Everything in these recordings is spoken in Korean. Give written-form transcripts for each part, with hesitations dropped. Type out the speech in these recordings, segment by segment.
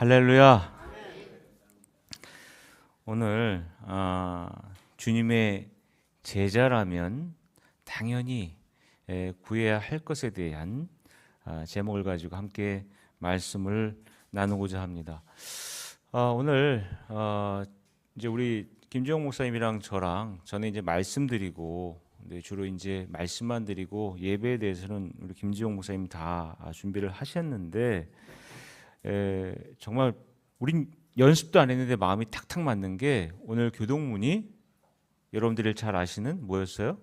할렐루야. 오늘 주님의 제자라면 당연히 구해야 할 것에 대한 제목을 가지고 함께 말씀을 나누고자 합니다. 오늘 이제 우리 김지영 목사님이랑 저는 이제 말씀드리고 주로 이제 말씀만 드리고 예배에 대해서는 우리 김지영 목사님 다 준비를 하셨는데 정말 우린 연습도 안 했는데 마음이 탁탁 맞는 게 오늘 교동문이 여러분들이 잘 아시는 뭐였어요?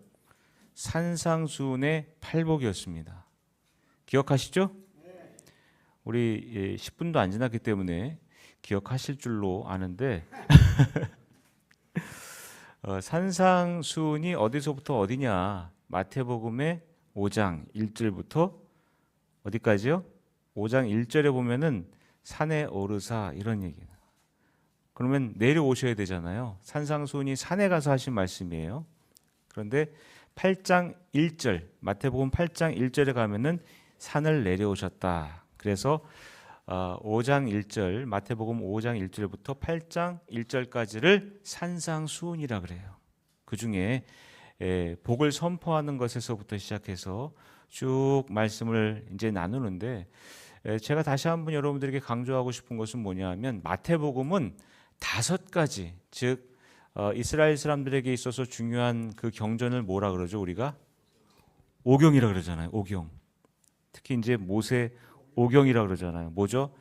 산상수훈의 팔복이었습니다. 기억하시죠? 우리 10분도 안 지났기 때문에 기억하실 줄로 아는데 산상수훈이 어디서부터 어디냐? 마태복음의 5장 1절부터 어디까지요? 5장 1절에 보면은 산에 오르사 이런 얘기예요. 그러면 내려오셔야 되잖아요. 산상수훈이 산에 가서 하신 말씀이에요. 그런데 8장 1절 마태복음 8장 1절에 가면은 산을 내려오셨다. 그래서 5장 1절 마태복음 5장 1절부터 8장 1절까지를 산상수훈이라 그래요. 그 중에 복을 선포하는 것에서부터 시작해서 쭉 말씀을 이제 나누는데 제가 다시 한번 여러분들에게 강조하고 싶은 것은 뭐냐면 마태복음은 5가지 즉 이스라엘 사람들에게 있어서 중요한 그 경전을 뭐라 그러죠? 우리가 오경이라 그러잖아요. 오경. 특히 이제 모세 오경이라 그러잖아요. 뭐죠?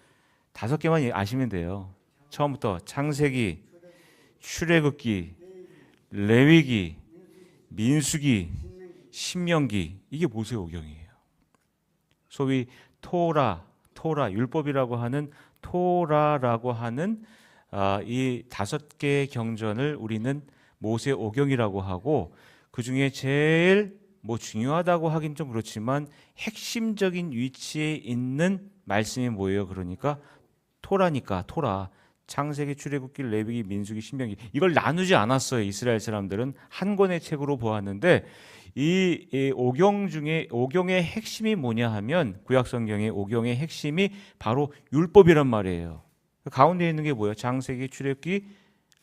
5개만 아시면 돼요. 처음부터 창세기, 출애굽기, 레위기, 민수기, 신명기 이게 모세 오경이에요. 소위 토라 율법이라고 하는 토라라고 하는 이 5개의 경전을 우리는 모세 오경이라고 하고 그 중에 제일 중요하다고 하긴 좀 그렇지만 핵심적인 위치에 있는 말씀이 뭐예요? 그러니까 토라니까 토라. 창세기, 출애굽기, 레위기, 민수기, 신명기 이걸 나누지 않았어요. 이스라엘 사람들은 한 권의 책으로 보았는데 이 오경 중에 오경의 핵심이 뭐냐 하면 구약성경의 오경의 핵심이 바로 율법이란 말이에요. 가운데 있는 게 뭐예요? 창세기, 출애굽기,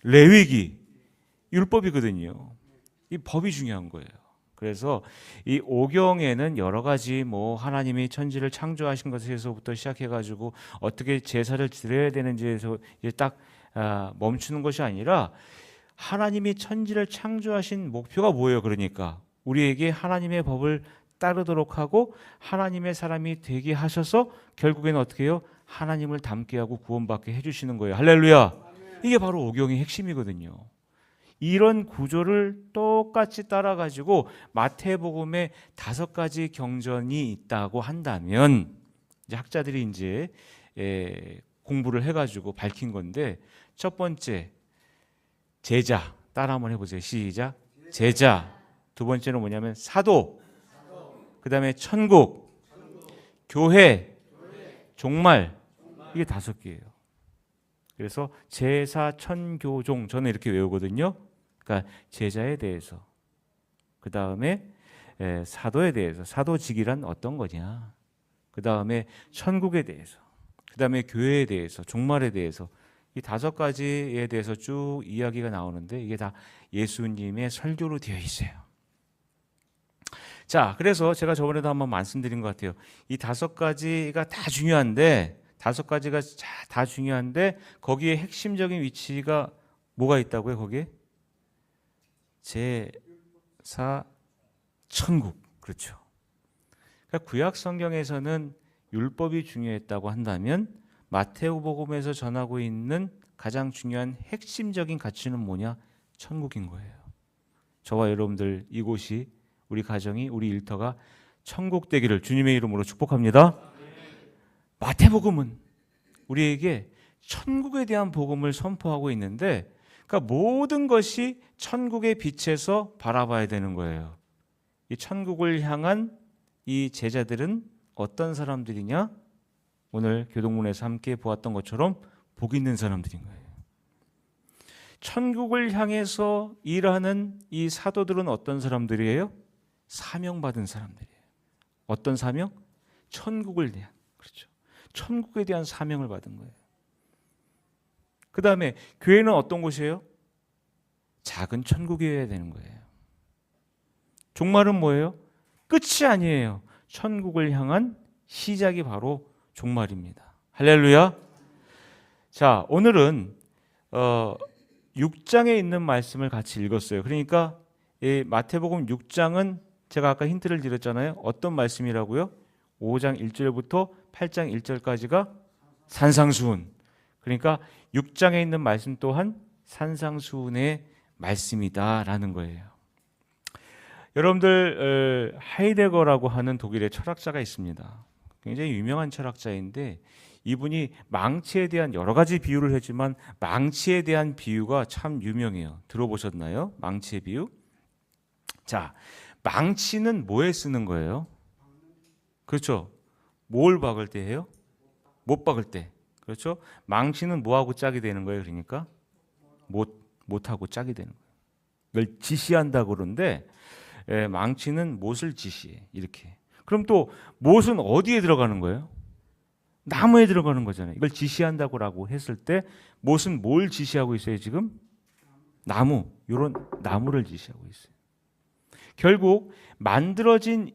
레위기 율법이거든요. 이 법이 중요한 거예요. 그래서 이 오경에는 여러 가지 하나님이 천지를 창조하신 것에서부터 시작해가지고 어떻게 제사를 드려야 되는지에서 이제 딱 멈추는 것이 아니라 하나님이 천지를 창조하신 목표가 뭐예요? 그러니까 우리에게 하나님의 법을 따르도록 하고 하나님의 사람이 되게 하셔서 결국에는 어떻게 해요? 하나님을 닮게 하고 구원받게 해주시는 거예요. 할렐루야. 이게 바로 오경의 핵심이거든요. 이런 구조를 똑같이 따라가지고 마태복음에 5가지 경전이 있다고 한다면 이제 학자들이 이제 공부를 해가지고 밝힌 건데 첫 번째 제자 따라 한번 해보세요. 시작. 제자. 두 번째는 뭐냐면 사도. 그 다음에 천국, 교회, 종말 이게 5개예요. 그래서 제사, 천교종 저는 이렇게 외우거든요. 그러니까 제자에 대해서 그 다음에 사도에 대해서 사도직이란 어떤 거냐 그 다음에 천국에 대해서 그 다음에 교회에 대해서 종말에 대해서 이 5가지에 대해서 쭉 이야기가 나오는데 이게 다 예수님의 설교로 되어 있어요. 자, 그래서 제가 저번에도 한번 말씀드린 것 같아요. 이 5가지가 다 중요한데 5가지가 다 중요한데 거기에 핵심적인 위치가 뭐가 있다고요? 거기에 제사, 천국. 그렇죠. 그러니까 구약 성경에서는 율법이 중요했다고 한다면 마태복음에서 전하고 있는 가장 중요한 핵심적인 가치는 뭐냐? 천국인 거예요. 저와 여러분들 이곳이 우리 가정이 우리 일터가 천국 되기를 주님의 이름으로 축복합니다. 마태복음은 우리에게 천국에 대한 복음을 선포하고 있는데 그러니까 모든 것이 천국의 빛에서 바라봐야 되는 거예요. 이 천국을 향한 이 제자들은 어떤 사람들이냐? 오늘 교동문에서 함께 보았던 것처럼 복 있는 사람들인 거예요. 천국을 향해서 일하는 이 사도들은 어떤 사람들이에요? 사명받은 사람들이에요. 어떤 사명? 천국을 대한. 그렇죠. 천국에 대한 사명을 받은 거예요. 그 다음에 교회는 어떤 곳이에요? 작은 천국이어야 되는 거예요. 종말은 뭐예요? 끝이 아니에요. 천국을 향한 시작이 바로 종말입니다. 할렐루야. 자, 오늘은 6장에 있는 말씀을 같이 읽었어요. 그러니까 이 마태복음 6장은 제가 아까 힌트를 드렸잖아요. 어떤 말씀이라고요? 5장 1절부터 8장 1절까지가 산상수훈. 그러니까 6장에 있는 말씀 또한 산상수훈의 말씀이다라는 거예요. 여러분들 하이데거라고 하는 독일의 철학자가 있습니다. 굉장히 유명한 철학자인데 이분이 망치에 대한 여러 가지 비유를 했지만 망치에 대한 비유가 참 유명해요. 들어보셨나요? 망치의 비유? 자, 망치는 뭐에 쓰는 거예요? 그렇죠. 뭘 박을 때 해요? 못 박을 때. 그렇죠. 망치는 뭐하고 짝이 되는 거예요? 그러니까 못하고 짝이 되는 거예요. 이걸 지시한다고 그러는데 망치는 못을 지시해. 이렇게. 그럼 또 못은 어디에 들어가는 거예요? 나무에 들어가는 거잖아요. 이걸 지시한다고 했을 때 못은 뭘 지시하고 있어요? 지금 나무, 이런 나무를 지시하고 있어요. 결국 만들어진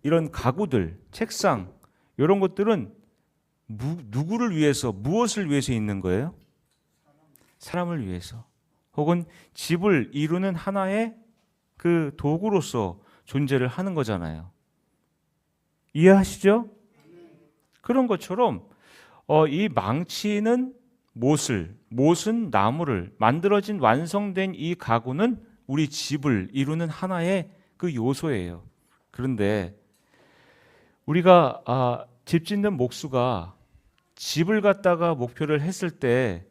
이런 가구들, 책상 이런 것들은 누구를 위해서, 무엇을 위해서 있는 거예요? 사람을 위해서, 혹은 집을 이루는 하나의 그 도구로서 존재를 하는 거잖아요. 이해하시죠? 그런 것처럼 이 망치는 못은 나무를, 만들어진 완성된 이 가구는 우리 집을 이루는 하나의 그 요소예요. 그런데 우리가 집 짓는 목수가 집을 갖다가 목표를 했을 때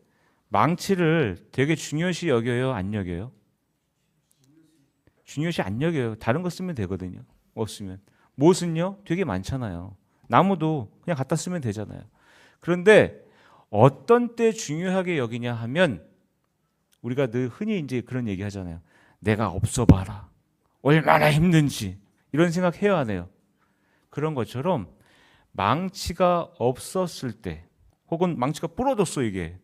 망치를 되게 중요시 여겨요? 안 여겨요? 중요시 안 여겨요. 다른 거 쓰면 되거든요. 없으면. 못은요? 되게 많잖아요. 나무도 그냥 갖다 쓰면 되잖아요. 그런데 어떤 때 중요하게 여기냐 하면 우리가 늘 흔히 이제 그런 얘기 하잖아요. 내가 없어 봐라. 얼마나 힘든지. 이런 생각 해야 하네요. 그런 것처럼 망치가 없었을 때, 혹은 망치가 부러졌어, 이게.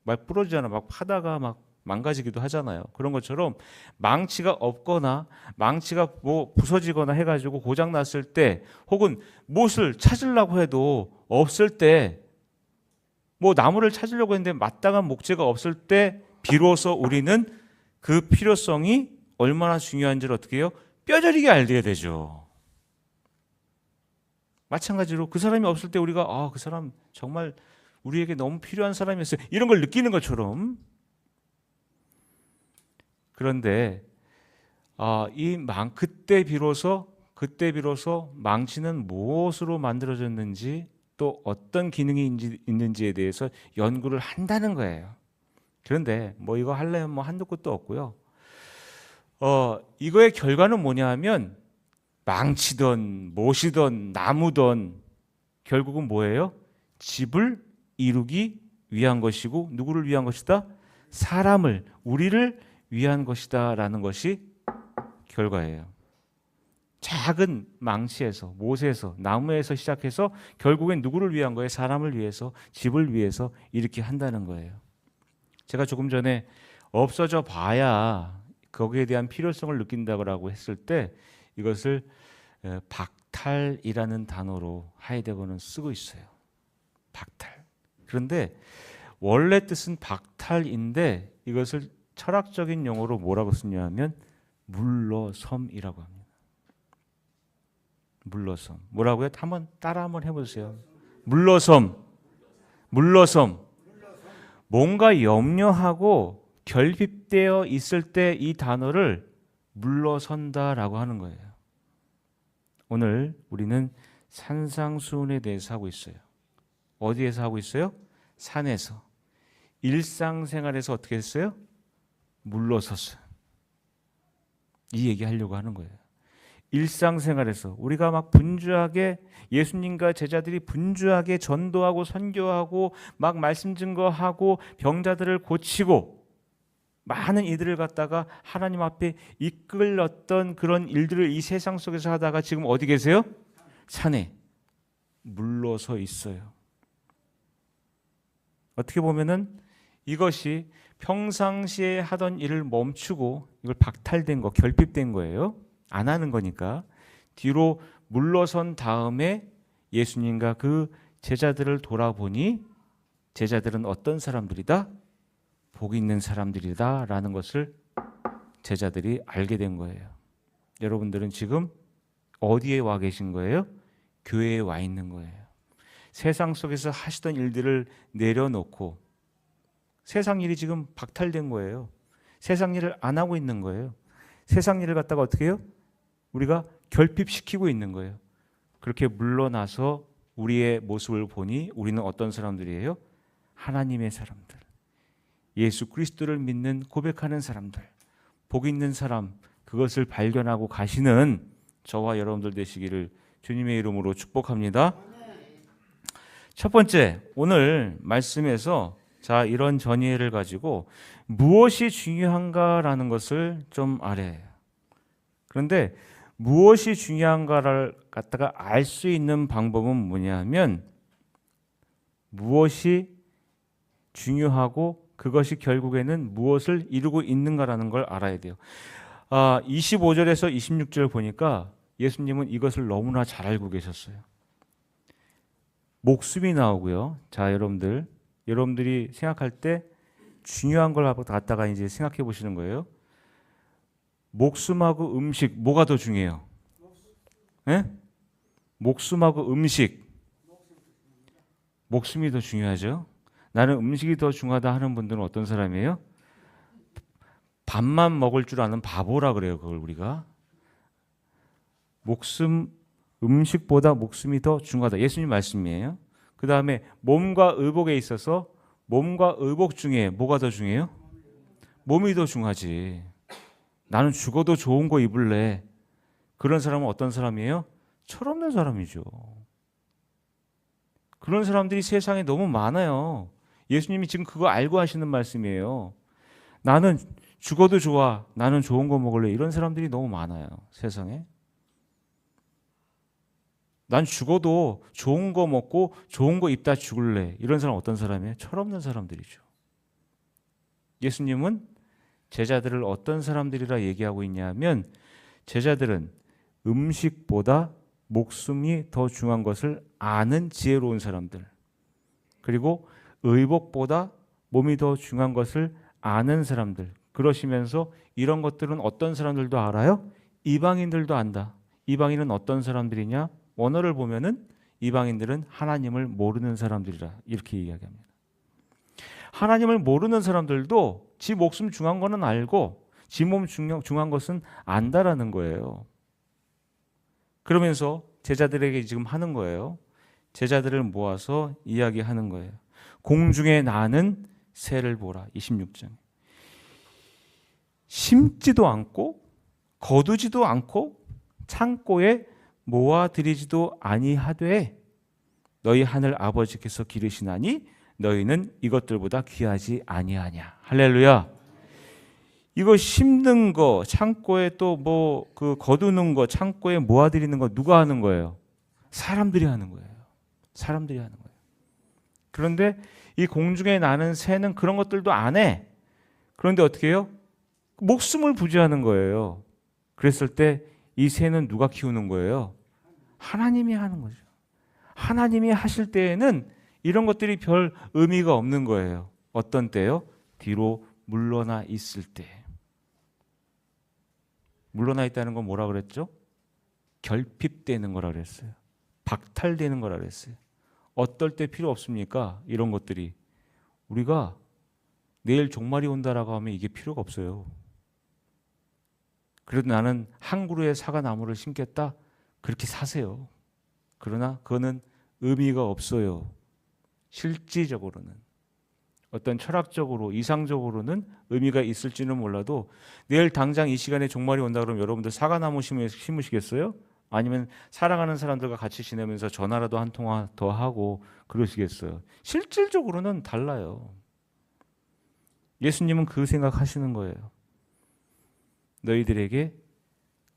막 부러지잖아. 막 파다가 막 망가지기도 하잖아요. 그런 것처럼 망치가 없거나 망치가 뭐 부서지거나 해가지고 고장 났을 때, 혹은 못을 찾으려고 해도 없을 때, 뭐 나무를 찾으려고 했는데 마땅한 목재가 없을 때 비로소 우리는 그 필요성이 얼마나 중요한지를 어떻게 해요? 뼈저리게 알게 되죠. 마찬가지로 그 사람이 없을 때 우리가 그 사람 정말 우리에게 너무 필요한 사람이었어요. 이런 걸 느끼는 것처럼. 그런데 그때 비로소 망치는 무엇으로 만들어졌는지, 또 어떤 기능이 있는지에 대해서 연구를 한다는 거예요. 그런데 뭐 이거 하려면 뭐 한도 끝도 없고요. 이거의 결과는 뭐냐 하면 망치든 못이든 나무든 결국은 뭐예요? 집을 이루기 위한 것이고, 누구를 위한 것이다? 사람을, 우리를 위한 것이다 라는 것이 결과예요. 작은 망치에서, 못에서, 나무에서 시작해서 결국엔 누구를 위한 거예요? 사람을 위해서, 집을 위해서 이렇게 한다는 거예요. 제가 조금 전에 없어져 봐야 거기에 대한 필요성을 느낀다고 했을 때 이것을 박탈이라는 단어로 하이데거는 쓰고 있어요. 박탈. 그런데 원래 뜻은 박탈인데 이것을 철학적인 용어로 뭐라고 쓰냐 하면 물러섬이라고 합니다. 물러섬. 뭐라고요? 한번 해보세요. 물러섬. 뭔가 염려하고 결핍되어 있을 때 이 단어를 물러선다라고 하는 거예요. 오늘 우리는 산상수훈에 대해서 하고 있어요. 어디에서 하고 있어요? 산에서. 일상생활에서 어떻게 했어요? 물러섰어요. 이 얘기하려고 하는 거예요. 일상생활에서 우리가 막 분주하게, 예수님과 제자들이 분주하게 전도하고 선교하고 막 말씀 증거하고 병자들을 고치고 많은 이들을 갖다가 하나님 앞에 이끌었던 그런 일들을 이 세상 속에서 하다가 지금 어디 계세요? 산에 물러서 있어요. 어떻게 보면은 이것이 평상시에 하던 일을 멈추고 이걸 박탈된 거, 결핍된 거예요. 안 하는 거니까. 뒤로 물러선 다음에 예수님과 그 제자들을 돌아보니 제자들은 어떤 사람들이다? 복 있는 사람들이다 라는 것을 제자들이 알게 된 거예요. 여러분들은 지금 어디에 와 계신 거예요? 교회에 와 있는 거예요. 세상 속에서 하시던 일들을 내려놓고 세상 일이 지금 박탈된 거예요. 세상 일을 안 하고 있는 거예요. 세상 일을 갖다가 어떻게 해요? 우리가 결핍시키고 있는 거예요. 그렇게 물러나서 우리의 모습을 보니 우리는 어떤 사람들이에요? 하나님의 사람들, 예수 그리스도를 믿는 고백하는 사람들, 복 있는 사람, 그것을 발견하고 가시는 저와 여러분들 되시기를 주님의 이름으로 축복합니다. 첫 번째, 오늘 말씀에서 자, 이런 전이해를 가지고 무엇이 중요한가라는 것을 좀 알아야 해요. 그런데 무엇이 중요한가를 갖다가 알 수 있는 방법은 뭐냐면 무엇이 중요하고 그것이 결국에는 무엇을 이루고 있는가라는 걸 알아야 돼요. 25절에서 26절 보니까 예수님은 이것을 너무나 잘 알고 계셨어요. 목숨이 나오고요. 자, 여러분들이 생각할 때 중요한 걸 갖다가 이제 생각해 보시는 거예요. 목숨하고 음식 뭐가 더 중요해요? 네? 목숨하고 음식. 목숨이 더 중요하죠. 나는 음식이 더 중요하다 하는 분들은 어떤 사람이에요? 밥만 먹을 줄 아는 바보라 그래요. 그걸 우리가. 음식보다 목숨이 더 중요하다. 예수님 말씀이에요. 그 다음에 몸과 의복에 있어서 몸과 의복 중에 뭐가 더 중요해요? 몸이 더 중요하지. 나는 죽어도 좋은 거 입을래. 그런 사람은 어떤 사람이에요? 철없는 사람이죠. 그런 사람들이 세상에 너무 많아요. 예수님이 지금 그거 알고 하시는 말씀이에요. 나는 죽어도 좋아. 나는 좋은 거 먹을래. 이런 사람들이 너무 많아요. 세상에. 난 죽어도 좋은 거 먹고 좋은 거 입다 죽을래. 이런 사람 어떤 사람이에요? 철없는 사람들이죠. 예수님은 제자들을 어떤 사람들이라 얘기하고 있냐면 제자들은 음식보다 목숨이 더 중요한 것을 아는 지혜로운 사람들, 그리고 의복보다 몸이 더 중요한 것을 아는 사람들. 그러시면서 이런 것들은 어떤 사람들도 알아요? 이방인들도 안다. 이방인은 어떤 사람들이냐? 원어를 보면은 이방인들은 하나님을 모르는 사람들이라 이렇게 이야기합니다. 하나님을 모르는 사람들도 지 목숨 중요한 거는 알고 지 몸 중요한 것은 안다라는 거예요. 그러면서 제자들에게 지금 하는 거예요. 제자들을 모아서 이야기하는 거예요. 공중에 나는 새를 보라. 26장. 심지도 않고 거두지도 않고 창고에 모아들이지도 아니하되 너희 하늘 아버지께서 기르시나니 너희는 이것들보다 귀하지 아니하냐. 할렐루야. 이거 심는 거, 창고에 또 그 거두는 거, 창고에 모아들이는 거 누가 하는 거예요? 사람들이 하는 거예요. 사람들이 하는 거예요. 그런데 이 공중에 나는 새는 그런 것들도 안 해. 그런데 어떻게 해요? 목숨을 부지하는 거예요. 그랬을 때 이 새는 누가 키우는 거예요? 하나님이 하는 거죠. 하나님이 하실 때에는 이런 것들이 별 의미가 없는 거예요. 어떤 때요? 뒤로 물러나 있을 때. 물러나 있다는 건 뭐라 그랬죠? 결핍되는 거라 그랬어요. 박탈되는 거라 그랬어요. 어떨 때 필요 없습니까? 이런 것들이. 우리가 내일 종말이 온다라고 하면 이게 필요가 없어요. 그래도 나는 한 그루의 사과나무를 심겠다. 그렇게 사세요. 그러나 그거는 의미가 없어요. 실질적으로는. 어떤 철학적으로, 이상적으로는 의미가 있을지는 몰라도 내일 당장 이 시간에 종말이 온다 그러면 여러분들 사과나무 심으시겠어요? 아니면 사랑하는 사람들과 같이 지내면서 전화라도 한 통화 더 하고 그러시겠어요? 실질적으로는 달라요. 예수님은 그 생각하시는 거예요. 너희들에게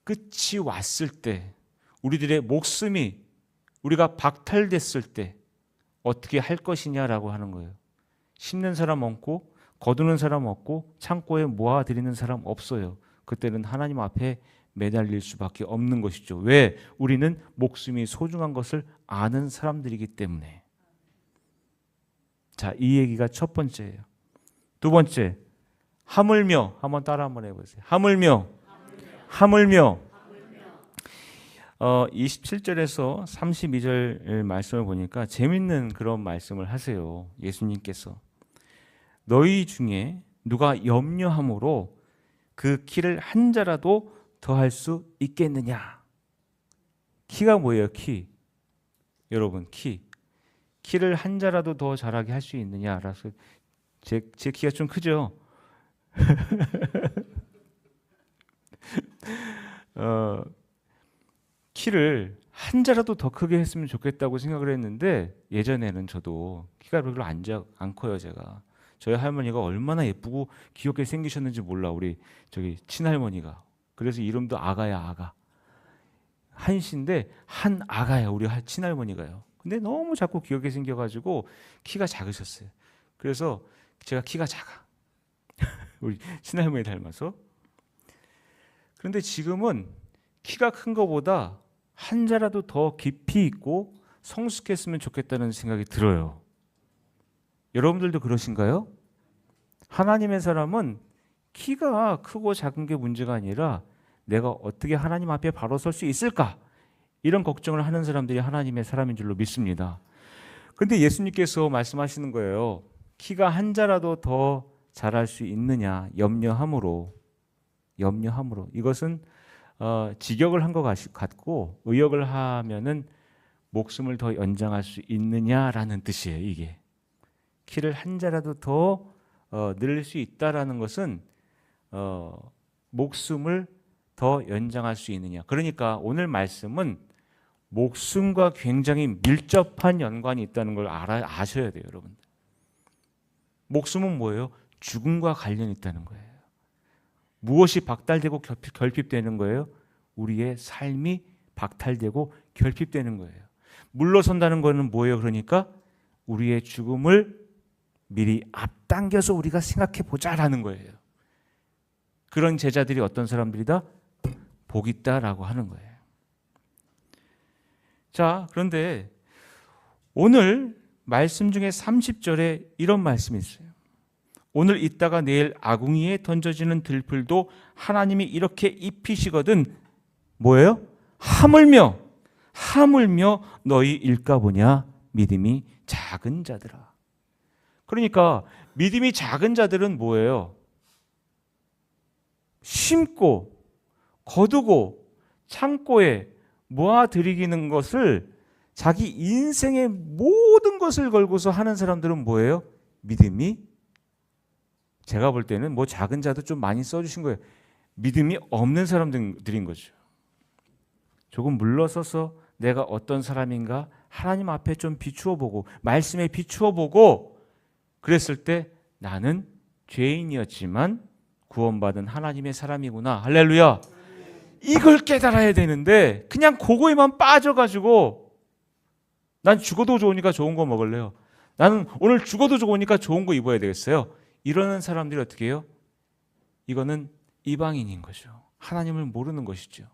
끝이 왔을 때, 우리들의 목숨이 우리가 박탈됐을 때 어떻게 할 것이냐라고 하는 거예요. 심는 사람 없고 거두는 사람 없고 창고에 모아드리는 사람 없어요. 그때는 하나님 앞에 매달릴 수밖에 없는 것이죠. 왜? 우리는 목숨이 소중한 것을 아는 사람들이기 때문에. 자, 이 얘기가 첫 번째예요. 두 번째, 하물며, 한번 따라 한번 해보세요. 하물며, 하물며. 27절에서 32절 말씀을 보니까 재밌는 그런 말씀을 하세요. 예수님께서 너희 중에 누가 염려함으로 그 키를 한 자라도 더할 수 있겠느냐. 키가 뭐예요? 키. 여러분, 키를 한 자라도 더 자라게 할 수 있느냐라서 제 키가 좀 크죠. 키를 한 자라도 더 크게 했으면 좋겠다고 생각을 했는데 예전에는 저도 키가 별로 안 커요. 제가 저희 할머니가 얼마나 예쁘고 귀엽게 생기셨는지 몰라. 우리 저기 친할머니가. 그래서 이름도 아가야. 아가. 한씨인데 한 아가야. 우리 친할머니가요. 근데 너무 자꾸 귀엽게 생겨가지고 키가 작으셨어요. 그래서 제가 키가 작아. 우리 친할머니 닮아서. 그런데 지금은 키가 큰 것보다 한 자라도 더 깊이 있고 성숙했으면 좋겠다는 생각이 들어요. 여러분들도 그러신가요? 하나님의 사람은 키가 크고 작은 게 문제가 아니라 내가 어떻게 하나님 앞에 바로 설 수 있을까? 이런 걱정을 하는 사람들이 하나님의 사람인 줄로 믿습니다. 그런데 예수님께서 말씀하시는 거예요. 키가 한 자라도 더 자랄 수 있느냐? 염려함으로. 이것은 직역을 한 것 같고 의역을 하면은 목숨을 더 연장할 수 있느냐라는 뜻이에요. 이게 키를 한 자라도 더 늘릴 수 있다라는 것은 목숨을 더 연장할 수 있느냐. 그러니까 오늘 말씀은 목숨과 굉장히 밀접한 연관이 있다는 걸 아셔야 돼요, 여러분. 목숨은 뭐예요? 죽음과 관련이 있다는 거예요. 무엇이 박탈되고 결핍되는 거예요? 우리의 삶이 박탈되고 결핍되는 거예요. 물러선다는 것은 뭐예요? 그러니까 우리의 죽음을 미리 앞당겨서 우리가 생각해 보자라는 거예요. 그런 제자들이 어떤 사람들이다? 복 있다라고 하는 거예요. 자, 그런데 오늘 말씀 중에 30절에 이런 말씀이 있어요. 오늘 있다가 내일 아궁이에 던져지는 들풀도 하나님이 이렇게 입히시거든 뭐예요? 하물며 너희 일까보냐 믿음이 작은 자들아. 그러니까 믿음이 작은 자들은 뭐예요? 심고 거두고 창고에 모아들이기는 것을 자기 인생의 모든 것을 걸고서 하는 사람들은 뭐예요? 믿음이, 제가 볼 때는 뭐 작은 자도 좀 많이 써주신 거예요. 믿음이 없는 사람들인 거죠. 조금 물러서서 내가 어떤 사람인가 하나님 앞에 좀 비추어 보고 말씀에 비추어 보고 그랬을 때 나는 죄인이었지만 구원받은 하나님의 사람이구나. 할렐루야. 이걸 깨달아야 되는데 그냥 그거에만 빠져가지고 난 죽어도 좋으니까 좋은 거 먹을래요. 나는 오늘 죽어도 좋으니까 좋은 거 입어야 되겠어요. 이러는 사람들이 어떻게 해요? 이거는 이방인인 거죠. 하나님을 모르는 것이죠.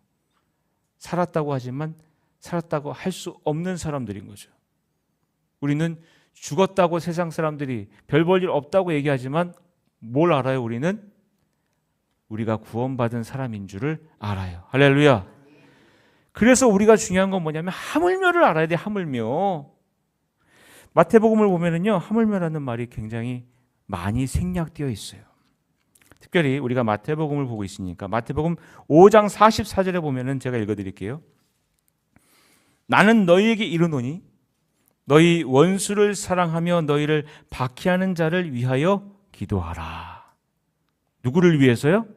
살았다고 하지만 살았다고 할 수 없는 사람들인 거죠. 우리는 죽었다고 세상 사람들이 별 볼 일 없다고 얘기하지만 뭘 알아요? 우리는 우리가 구원받은 사람인 줄을 알아요. 할렐루야. 그래서 우리가 중요한 건 뭐냐면 하물며를 알아야 돼. 하물며. 마태복음을 보면은요, 하물며라는 말이 굉장히 많이 생략되어 있어요. 특별히 우리가 마태복음을 보고 있으니까 마태복음 5장 44절에 보면은 제가 읽어드릴게요. 나는 너희에게 이르노니 너희 원수를 사랑하며 너희를 박해하는 자를 위하여 기도하라. 누구를 위해서요?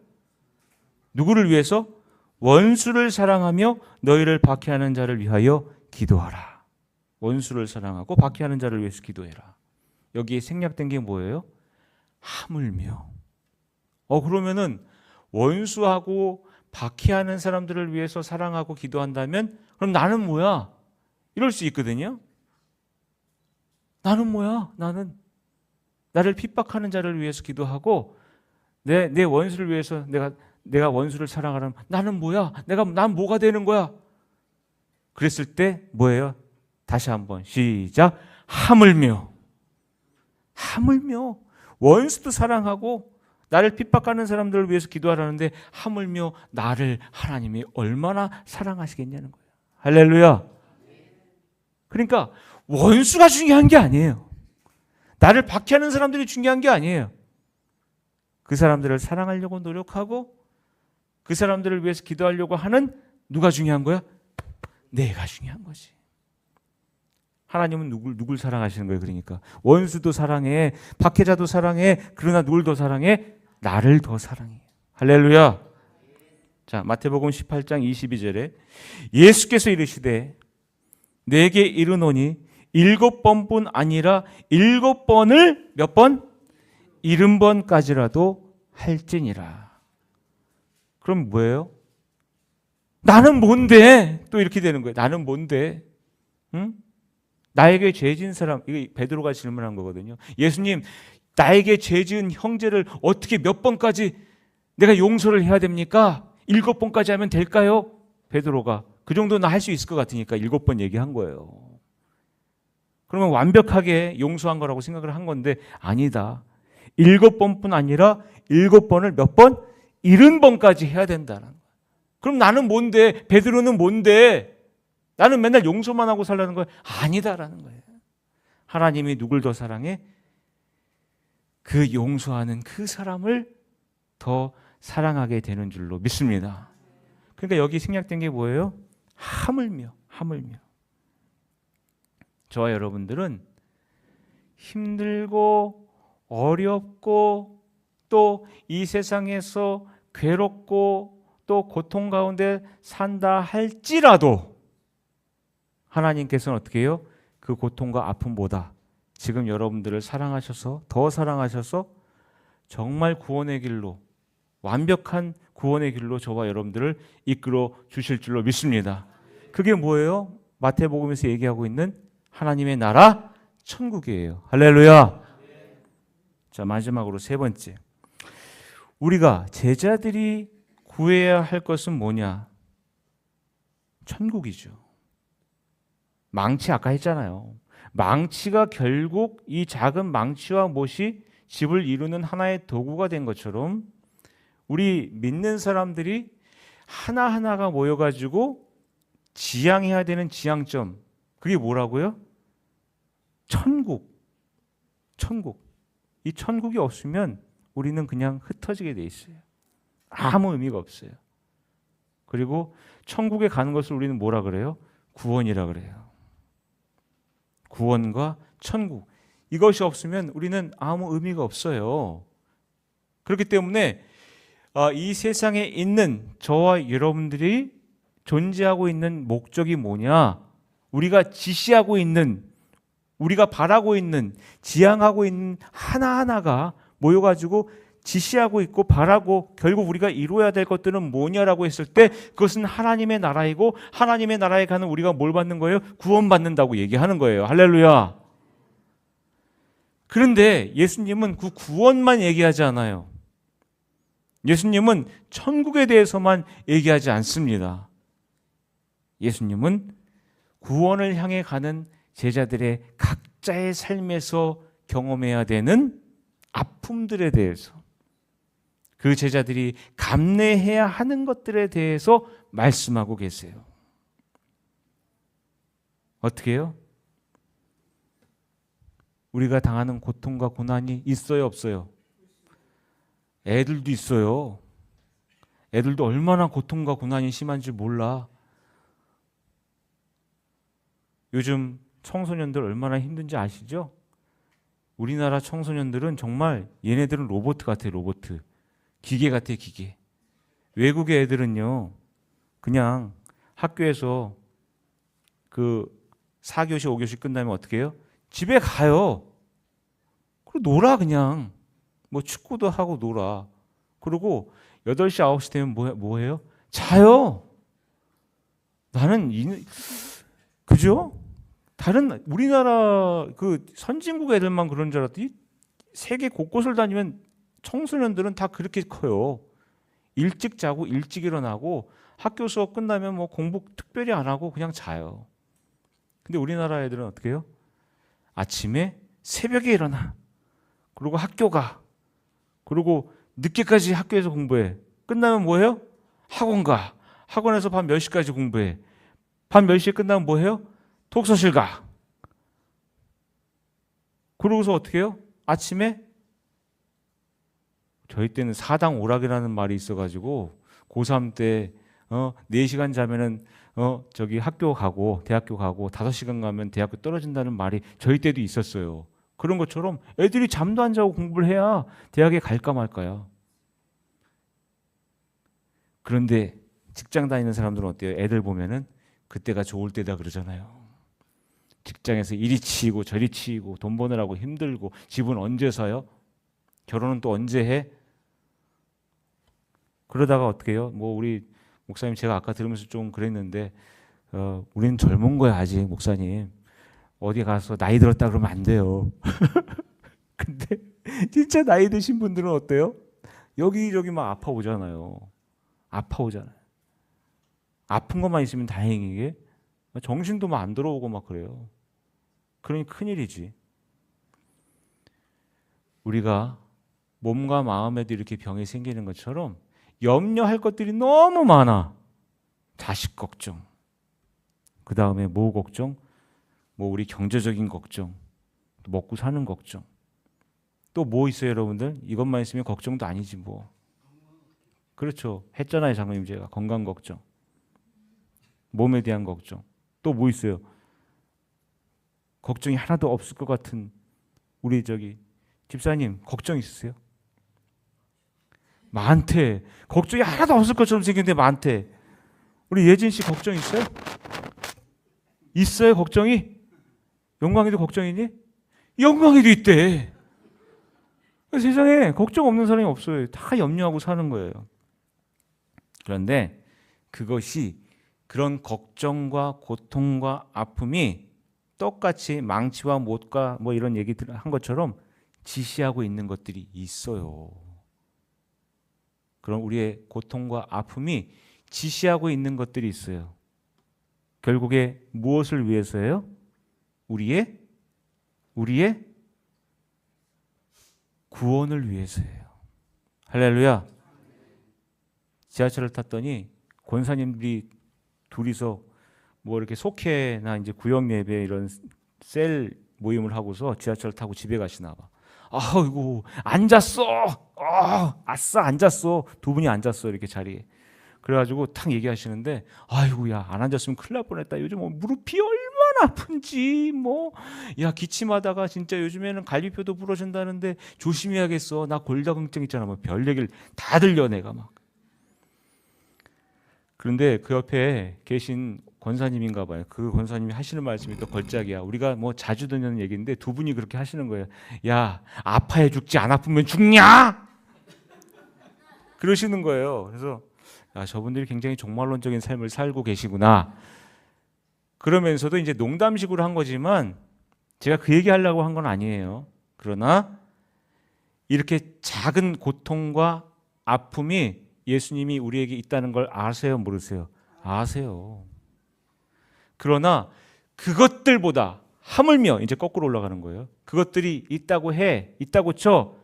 누구를 위해서? 원수를 사랑하며 너희를 박해하는 자를 위하여 기도하라. 원수를 사랑하고 박해하는 자를 위해서 기도해라. 여기에 생략된 게 뭐예요? 하물며. 그러면은 원수하고 박해하는 사람들을 위해서 사랑하고 기도한다면 그럼 나는 뭐야? 이럴 수 있거든요. 나는 뭐야? 나는 나를 핍박하는 자를 위해서 기도하고 내 원수를 위해서 내가 원수를 사랑하라면 나는 뭐야? 난 뭐가 되는 거야? 그랬을 때 뭐예요? 다시 한번 시작. 하물며 원수도 사랑하고 나를 핍박하는 사람들을 위해서 기도하라는데 하물며 나를 하나님이 얼마나 사랑하시겠냐는 거예요. 할렐루야. 그러니까 원수가 중요한 게 아니에요. 나를 박해하는 사람들이 중요한 게 아니에요. 그 사람들을 사랑하려고 노력하고 그 사람들을 위해서 기도하려고 하는 누가 중요한 거야? 내가 중요한 거지. 하나님은 누굴 사랑하시는 거예요? 그러니까 원수도 사랑해, 박해자도 사랑해. 그러나 누굴 더 사랑해? 나를 더 사랑해. 할렐루야. 자, 마태복음 18장 22절에 예수께서 이르시되 내게 이르노니 7번뿐 아니라 7번을 몇 번? 70번까지라도 할지니라. 그럼 뭐예요? 나는 뭔데? 또 이렇게 되는 거예요. 나는 뭔데? 응? 나에게 죄 지은 사람, 이게 베드로가 질문한 거거든요. 예수님, 나에게 죄 지은 형제를 어떻게 몇 번까지 내가 용서를 해야 됩니까? 7번까지 하면 될까요? 베드로가. 그 정도는 할 수 있을 것 같으니까 7번 얘기한 거예요. 그러면 완벽하게 용서한 거라고 생각을 한 건데 아니다. 7번뿐 아니라 7번을 몇 번? 70번까지 해야 된다는 거예요. 그럼 나는 뭔데? 베드로는 뭔데? 나는 맨날 용서만 하고 살라는 거예요? 아니다라는 거예요. 하나님이 누굴 더 사랑해? 그 용서하는 그 사람을 더 사랑하게 되는 줄로 믿습니다. 그러니까 여기 생략된 게 뭐예요? 하물며. 저와 여러분들은 힘들고 어렵고 또 이 세상에서 괴롭고 또 고통 가운데 산다 할지라도 하나님께서는 어떻게 해요? 그 고통과 아픔보다 지금 여러분들을 사랑하셔서 더 사랑하셔서 정말 구원의 길로 완벽한 구원의 길로 저와 여러분들을 이끌어 주실 줄로 믿습니다. 그게 뭐예요? 마태복음에서 얘기하고 있는 하나님의 나라 천국이에요. 할렐루야. 자, 마지막으로 세 번째. 우리가 제자들이 구해야 할 것은 뭐냐? 천국이죠. 망치 아까 했잖아요. 망치가 결국 이 작은 망치와 못이 집을 이루는 하나의 도구가 된 것처럼 우리 믿는 사람들이 하나하나가 모여가지고 지향해야 되는 지향점, 그게 뭐라고요? 천국. 이 천국이 없으면 우리는 그냥 흩어지게 돼 있어요. 아무 의미가 없어요. 그리고 천국에 가는 것을 우리는 뭐라 그래요? 구원이라 그래요. 구원과 천국. 이것이 없으면 우리는 아무 의미가 없어요. 그렇기 때문에 이 세상에 있는 저와 여러분들이 존재하고 있는 목적이 뭐냐? 우리가 지시하고 있는, 우리가 바라고 있는, 지향하고 있는 하나하나가 모여가지고 지시하고 있고 바라고 결국 우리가 이루어야 될 것들은 뭐냐라고 했을 때 그것은 하나님의 나라이고 하나님의 나라에 가는 우리가 뭘 받는 거예요? 구원받는다고 얘기하는 거예요. 할렐루야. 그런데 예수님은 그 구원만 얘기하지 않아요. 예수님은 천국에 대해서만 얘기하지 않습니다. 예수님은 구원을 향해 가는 제자들의 각자의 삶에서 경험해야 되는 아픔들에 대해서, 그 제자들이 감내해야 하는 것들에 대해서 말씀하고 계세요. 어떻게 해요? 우리가 당하는 고통과 고난이 있어요, 없어요? 애들도 있어요. 애들도 얼마나 고통과 고난이 심한지 몰라. 요즘 청소년들 얼마나 힘든지 아시죠? 우리나라 청소년들은 정말 얘네들은 로봇 같아요. 로봇. 기계 같아요. 기계. 외국의 애들은요, 그냥 학교에서 그 4교시 5교시 끝나면 어떻게 해요? 집에 가요. 그리고 놀아. 그냥 뭐 축구도 하고 놀아. 그리고 8시 9시 되면 뭐 해요? 자요. 나는 그죠? 다른 우리나라 그 선진국 애들만 그런 줄 알았더니 세계 곳곳을 다니면 청소년들은 다 그렇게 커요. 일찍 자고 일찍 일어나고 학교 수업 끝나면 뭐 공부 특별히 안 하고 그냥 자요. 근데 우리나라 애들은 어떻게 해요? 아침에 새벽에 일어나. 그리고 학교 가. 그리고 늦게까지 학교에서 공부해. 끝나면 뭐 해요? 학원 가. 학원에서 밤 10시까지 공부해. 밤 10시에 끝나면 뭐 해요? 독서실 가. 그러고서 어떻게 해요? 아침에 저희 때는 사당 오락이라는 말이 있어가지고 고3 때 4시간 자면은 저기 학교 가고 대학교 가고 5시간 가면 대학교 떨어진다는 말이 저희 때도 있었어요. 그런 것처럼 애들이 잠도 안 자고 공부를 해야 대학에 갈까 말까요. 그런데 직장 다니는 사람들은 어때요? 애들 보면은 그때가 좋을 때다 그러잖아요. 직장에서 이리 치이고 저리 치이고 돈 버느라고 힘들고 집은 언제 사요? 결혼은 또 언제 해? 그러다가 어떻게 해요? 뭐 우리 목사님 제가 아까 들으면서 좀 그랬는데 우리는 젊은 거야 아직 목사님. 어디 가서 나이 들었다 그러면 안 돼요. 근데 진짜 나이 드신 분들은 어때요? 여기저기 막 아파 오잖아요. 아파 오잖아요. 아픈 것만 있으면 다행이게 정신도 막 안 들어오고 막 그래요. 그러니 큰일이지. 우리가 몸과 마음에도 이렇게 병이 생기는 것처럼 염려할 것들이 너무 많아. 자식 걱정, 그 다음에 뭐 걱정? 뭐 우리 경제적인 걱정, 먹고 사는 걱정. 또 뭐 있어요 여러분들? 이것만 있으면 걱정도 아니지 뭐. 그렇죠. 했잖아요 장로님 제가. 건강 걱정, 몸에 대한 걱정. 또 뭐 있어요? 걱정이 하나도 없을 것 같은 우리 저기 집사님 걱정 있으세요? 많대. 걱정이 하나도 없을 것처럼 생겼는데 많대. 우리 예진 씨 걱정 있어요? 있어요 걱정이? 영광이도 걱정이니? 영광이도 있대. 세상에 걱정 없는 사람이 없어요. 다 염려하고 사는 거예요. 그런데 그것이 그런 걱정과 고통과 아픔이 똑같이 망치와 못과 뭐 이런 얘기 한 것처럼 지시하고 있는 것들이 있어요. 그럼 우리의 고통과 아픔이 지시하고 있는 것들이 있어요. 결국에 무엇을 위해서예요? 우리의 구원을 위해서예요. 할렐루야. 지하철을 탔더니 권사님들이 둘이서 뭐 이렇게 속회나 이제 구역 예배 이런 셀 모임을 하고서 지하철 타고 집에 가시나 봐. 아이고 앉았어. 아싸 앉았어. 두 분이 앉았어 이렇게 자리에. 그래가지고 탁 얘기하시는데 아이고야 안 앉았으면 큰일 날 뻔했다. 요즘 뭐 무릎이 얼마나 아픈지 뭐 야 기침하다가 진짜 요즘에는 갈비뼈도 부러진다는데 조심해야겠어. 나 골다공증 있잖아. 뭐 별 얘기를 다 들려 내가 막. 그런데 그 옆에 계신 권사님인가 봐요. 그 권사님이 하시는 말씀이 또 걸작이야. 우리가 뭐 자주 듣는 얘기인데 두 분이 그렇게 하시는 거예요. 야 아파해 죽지 안 아프면 죽냐? 그러시는 거예요. 그래서 야, 저분들이 굉장히 종말론적인 삶을 살고 계시구나. 그러면서도 이제 농담식으로 한 거지만 제가 그 얘기하려고 한 건 아니에요. 그러나 이렇게 작은 고통과 아픔이 예수님이 우리에게 있다는 걸 아세요? 모르세요? 아세요. 그러나 그것들보다 하물며 이제 거꾸로 올라가는 거예요. 그것들이 있다고 해, 있다고 쳐.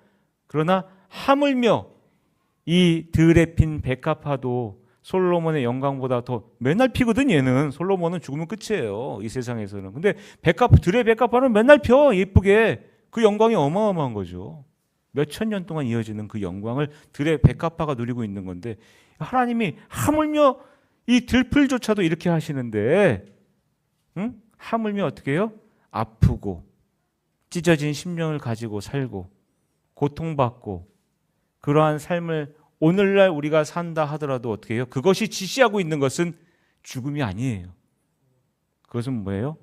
그러나 하물며 이 들에 핀 백합화도 솔로몬의 영광보다 더 맨날 피거든. 얘는 솔로몬은 죽으면 끝이에요 이 세상에서는. 근데 들의 백합화는 맨날 펴 예쁘게. 그 영광이 어마어마한 거죠. 몇천 년 동안 이어지는 그 영광을 들의 백합화가 누리고 있는 건데 하나님이 하물며 이 들풀조차도 이렇게 하시는데 하물며 어떻게 해요? 아프고 찢어진 심령을 가지고 살고 고통받고 그러한 삶을 오늘날 우리가 산다 하더라도 어떻게 해요? 그것이 지시하고 있는 것은 죽음이 아니에요. 그것은 뭐예요?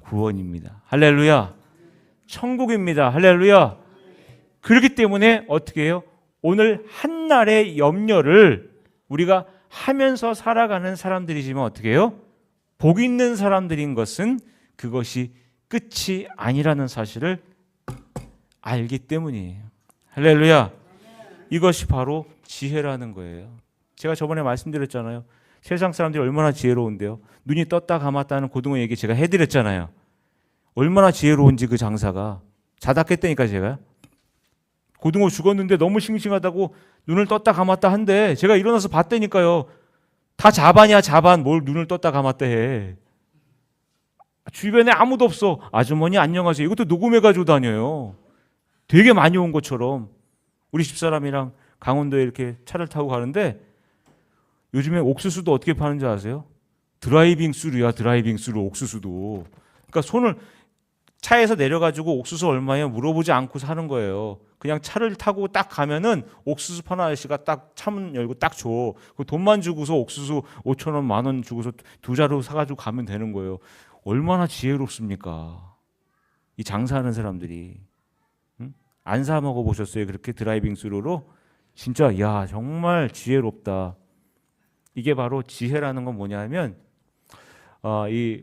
구원입니다. 할렐루야. 천국입니다. 할렐루야. 그렇기 때문에 어떻게 해요? 오늘 한날의 염려를 우리가 하면서 살아가는 사람들이지만 어떻게 해요? 복 있는 사람들인 것은 그것이 끝이 아니라는 사실을 알기 때문이에요. 할렐루야. 이것이 바로 지혜라는 거예요. 제가 저번에 말씀드렸잖아요. 세상 사람들이 얼마나 지혜로운데요. 눈이 떴다 감았다는 고등어 얘기 제가 해드렸잖아요. 얼마나 지혜로운지 그 장사가. 자다 깼다니까 제가. 고등어 죽었는데 너무 싱싱하다고 눈을 떴다 감았다 한데 제가 일어나서 봤다니까요. 다 자반이야 자반. 뭘 눈을 떴다 감았다 해. 주변에 아무도 없어. 아주머니 안녕하세요. 이것도 녹음해가지고 다녀요. 되게 많이 온 것처럼. 우리 집사람이랑 강원도에 이렇게 차를 타고 가는데 요즘에 옥수수도 어떻게 파는지 아세요? 드라이빙 스루야. 드라이빙 스루 옥수수도. 그러니까 손을 차에서 내려가지고 옥수수 얼마예요? 물어보지 않고 사는 거예요. 그냥 차를 타고 딱 가면은 옥수수 파는 아저씨가 딱 차문 열고 딱 줘. 그 돈만 주고서 옥수수 5천 원, 10,000원 주고서 두 자루 사가지고 가면 되는 거예요. 얼마나 지혜롭습니까? 이 장사하는 사람들이. 응? 안 사 먹어 보셨어요? 그렇게 드라이빙 스루로? 진짜 야 정말 지혜롭다. 이게 바로 지혜라는 건 뭐냐면 이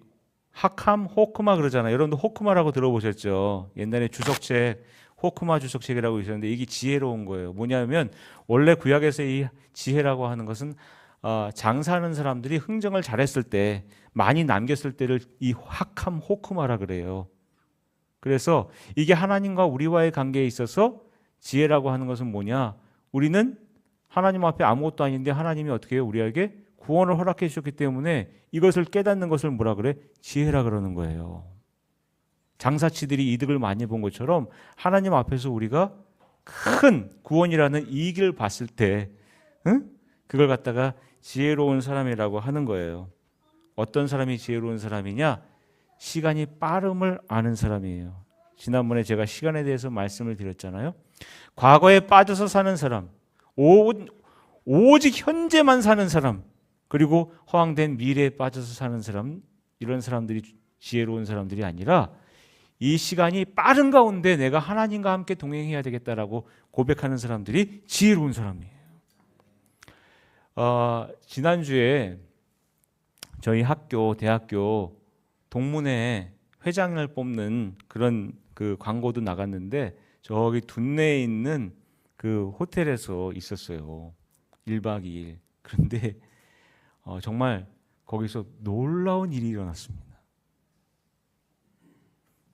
하캄 호크마 그러잖아요. 여러분도 호크마라고 들어보셨죠? 옛날에 주석책 호크마 주석책이라고 있었는데 이게 지혜로운 거예요. 뭐냐면 원래 구약에서 이 지혜라고 하는 것은 장사하는 사람들이 흥정을 잘했을 때 많이 남겼을 때를 이 하캄 호크마라 그래요. 그래서 이게 하나님과 우리와의 관계에 있어서 지혜라고 하는 것은 뭐냐? 우리는 하나님 앞에 아무것도 아닌데 하나님이 어떻게 해요? 우리에게 구원을 허락해 주셨기 때문에 이것을 깨닫는 것을 뭐라 그래? 지혜라 그러는 거예요. 장사치들이 이득을 많이 본 것처럼 하나님 앞에서 우리가 큰 구원이라는 이익을 봤을 때 그걸 갖다가 지혜로운 사람이라고 하는 거예요. 어떤 사람이 지혜로운 사람이냐? 시간이 빠름을 아는 사람이에요. 지난번에 제가 시간에 대해서 말씀을 드렸잖아요. 과거에 빠져서 사는 사람, 오직 현재만 사는 사람, 그리고 허황된 미래에 빠져서 사는 사람, 이런 사람들이 지혜로운 사람들이 아니라 이 시간이 빠른 가운데 내가 하나님과 함께 동행해야 되겠다라고 고백하는 사람들이 지혜로운 사람이에요. 지난주에 저희 학교, 대학교 동문회 회장을 뽑는 그런 그 광고도 나갔는데 저기 둔내에 있는 그 호텔에서 있었어요. 1박 2일. 그런데 정말 거기서 놀라운 일이 일어났습니다.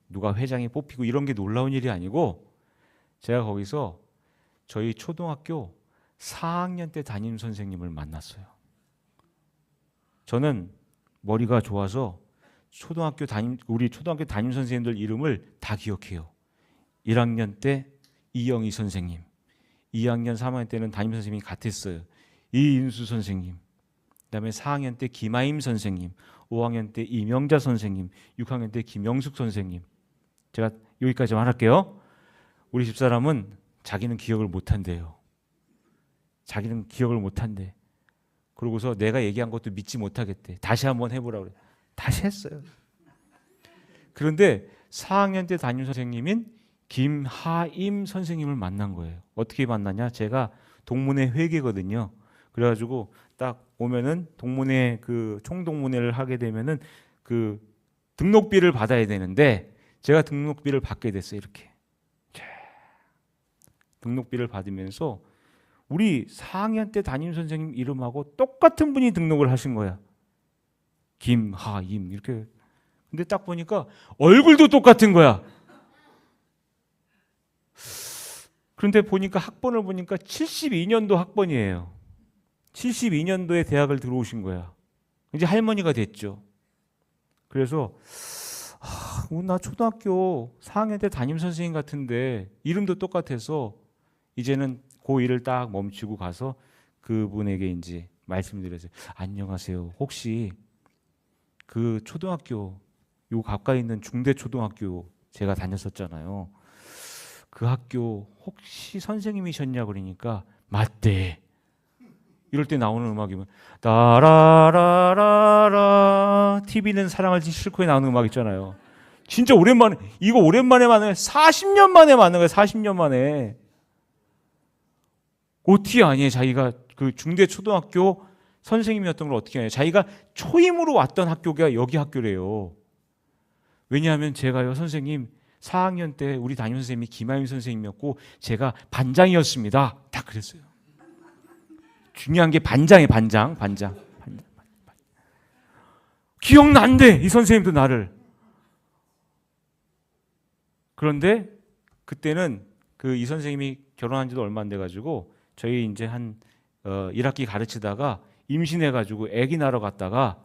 누가 회장이 뽑히고 이런 게 놀라운 일이 아니고 제가 거기서 저희 초등학교 4학년 때 담임 선생님을 만났어요. 저는 머리가 좋아서 우리 초등학교 담임 선생님들 이름을 다 기억해요. 1학년 때 이영희 선생님, 2학년, 3학년 때는 담임 선생님이 같았어요. 이인수 선생님, 그다음에 4학년 때 김하임 선생님, 5학년 때 이명자 선생님, 6학년 때 김영숙 선생님. 제가 여기까지만 할게요. 우리 집사람은 자기는 기억을 못한대요. 자기는 기억을 못한대. 그러고서 내가 얘기한 것도 믿지 못하겠대. 다시 한번 해보라고 그래. 다시 했어요. 그런데 4학년 때 담임 선생님인 김하임 선생님을 만난 거예요. 어떻게 만나냐? 제가 동문회 회계거든요. 그래가지고 딱 오면은 동문회 그 총동문회를 하게 되면은 그 등록비를 받아야 되는데 제가 등록비를 받게 됐어요. 이렇게 등록비를 받으면서 우리 4학년 때 담임 선생님 이름하고 똑같은 분이 등록을 하신 거야. 김하임 이렇게. 근데 딱 보니까 얼굴도 똑같은 거야. 그런데 보니까 학번을 보니까 72년도 학번이에요. 72년도에 대학을 들어오신 거야. 이제 할머니가 됐죠. 그래서 나 초등학교 4학년 때 담임 선생님 같은데 이름도 똑같아서 이제는 고1을 딱 멈추고 가서 그분에게 이제 말씀드렸어요. 안녕하세요. 혹시 그 초등학교 요 가까이 있는 중대초등학교 제가 다녔었잖아요. 그 학교 혹시 선생님이셨냐 그러니까 맞대. 이럴 때 나오는 음악이면 따라라라라 TV는 사랑하지 싫고에 나오는 음악 있잖아요. 진짜 오랜만에 이거 오랜만에 만나요. 40년 만에 만난 거예요. 40년 만에. 어떻게 아니? 자기가 그 중대초등학교 선생님이었던 걸 어떻게 아니? 자기가 초임으로 왔던 학교가 여기 학교래요. 왜냐하면 제가요 선생님 4학년 때 우리 담임선생님이 김하임 선생님이었고 제가 반장이었습니다. 다 그랬어요. 중요한 게 반장. 기억난대, 이 선생님도 나를. 그런데 그때는 그 이 선생님이 결혼한 지도 얼마 안 돼가지고 저희 이제 한 1학기 가르치다가 임신해가지고 아기 낳으러 갔다가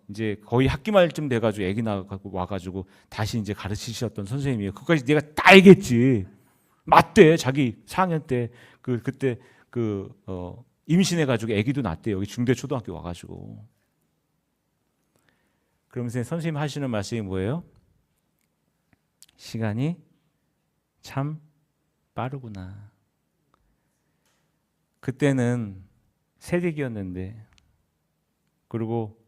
이제 거의 학기 말쯤 돼가지고 아기 낳고 와가지고 다시 이제 가르치셨던 선생님이에요. 그까지 내가 다 알겠지. 맞대. 자기 4학년 때 그때 임신해가지고 아기도 낳대. 여기 중대 초등학교 와가지고. 그러면서 선생님 하시는 말씀이 뭐예요? 시간이 참 빠르구나. 그때는 새댁이었는데, 그리고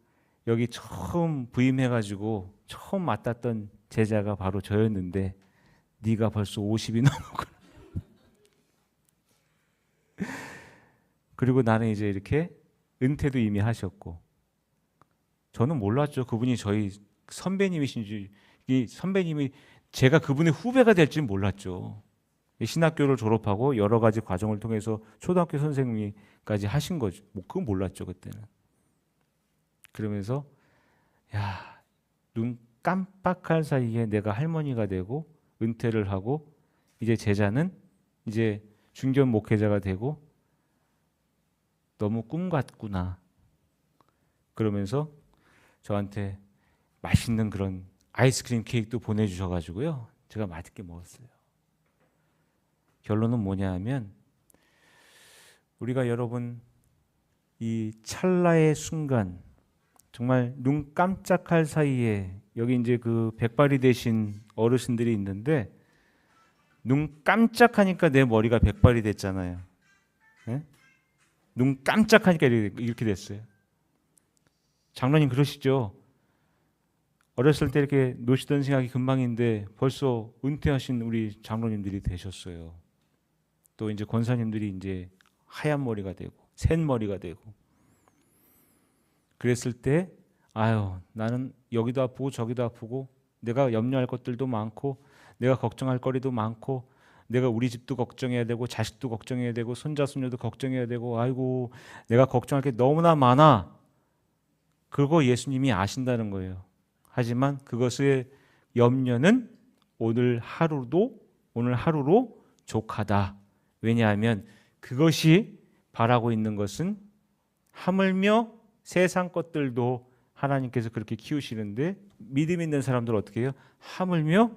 여기 처음 부임해가지고 처음 맡았던 제자가 바로 저였는데 네가 벌써 50이 넘었구나. 그리고 나는 이제 이렇게 은퇴도 이미 하셨고, 저는 몰랐죠. 그분이 저희 선배님이신지, 이 선배님이 제가 그분의 후배가 될지는 몰랐죠. 신학교를 졸업하고 여러 가지 과정을 통해서 초등학교 선생님까지 하신 거죠. 뭐 그건 몰랐죠 그때는. 그러면서 야, 눈 깜빡할 사이에 내가 할머니가 되고 은퇴를 하고 이제 제자는 이제 중견 목회자가 되고 너무 꿈 같구나. 그러면서 저한테 맛있는 그런 아이스크림 케이크도 보내주셔가지고요. 제가 맛있게 먹었어요. 결론은 뭐냐 하면 우리가 여러분 이 찰나의 순간 정말 눈 깜짝할 사이에 여기 이제 그 백발이 되신 어르신들이 있는데 눈 깜짝하니까 내 머리가 백발이 됐잖아요. 네? 눈 깜짝하니까 이렇게 됐어요. 장로님 그러시죠? 어렸을 때 이렇게 노시던 생각이 금방인데 벌써 은퇴하신 우리 장로님들이 되셨어요. 또 이제 권사님들이 이제 하얀 머리가 되고 샌 머리가 되고 그랬을 때 아유 나는 여기도 아프고 저기도 아프고 내가 염려할 것들도 많고 내가 걱정할 거리도 많고 내가 우리 집도 걱정해야 되고 자식도 걱정해야 되고 손자 손녀도 걱정해야 되고 아이고 내가 걱정할 게 너무나 많아. 그거 예수님이 아신다는 거예요. 하지만 그것의 염려는 오늘 하루로 족하다. 왜냐하면 그것이 바라고 있는 것은 하물며 세상 것들도 하나님께서 그렇게 키우시는데 믿음 있는 사람들 어떻게 해요? 하물며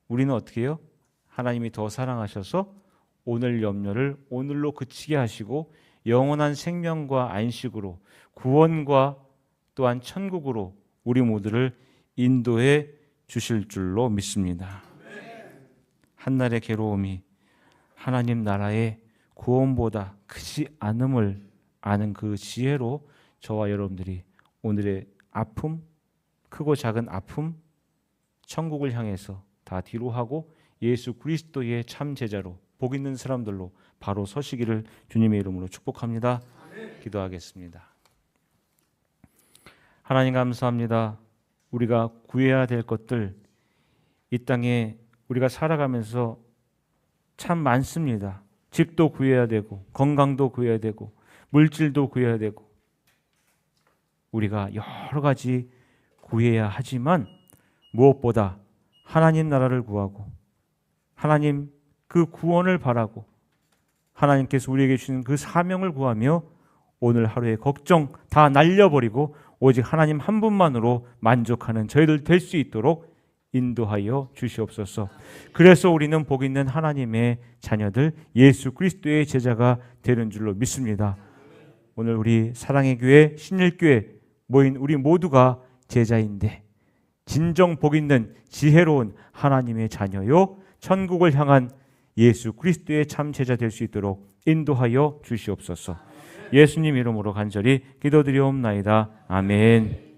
우리는 어떻게 해요? 하나님이 더 사랑하셔서 오늘 염려를 오늘로 그치게 하시고 영원한 생명과 안식으로 구원과 또한 천국으로 우리 모두를 인도해 주실 줄로 믿습니다. 한날의 괴로움이 하나님 나라의 구원보다 크지 않음을 아는 그 지혜로 저와 여러분들이 오늘의 아픔, 크고 작은 아픔, 천국을 향해서 다 뒤로 하고 예수 그리스도의 참 제자로 복 있는 사람들로 바로 서시기를 주님의 이름으로 축복합니다. 기도하겠습니다. 하나님 감사합니다. 우리가 구해야 될 것들 이 땅에 우리가 살아가면서 참 많습니다. 집도 구해야 되고 건강도 구해야 되고 물질도 구해야 되고 우리가 여러 가지 구해야 하지만 무엇보다 하나님 나라를 구하고 하나님 그 구원을 바라고 하나님께서 우리에게 주신 그 사명을 구하며 오늘 하루의 걱정 다 날려버리고 오직 하나님 한 분만으로 만족하는 저희들 될 수 있도록 인도하여 주시옵소서. 그래서 우리는 복 있는 하나님의 자녀들 예수 그리스도의 제자가 되는 줄로 믿습니다. 오늘 우리 사랑의 교회 신일교회 모인 우리 모두가 제자인데 진정 복 있는 지혜로운 하나님의 자녀요 천국을 향한 예수 그리스도의 참 제자 될 수 있도록 인도하여 주시옵소서. 예수님 이름으로 간절히 기도드리옵나이다. 아멘.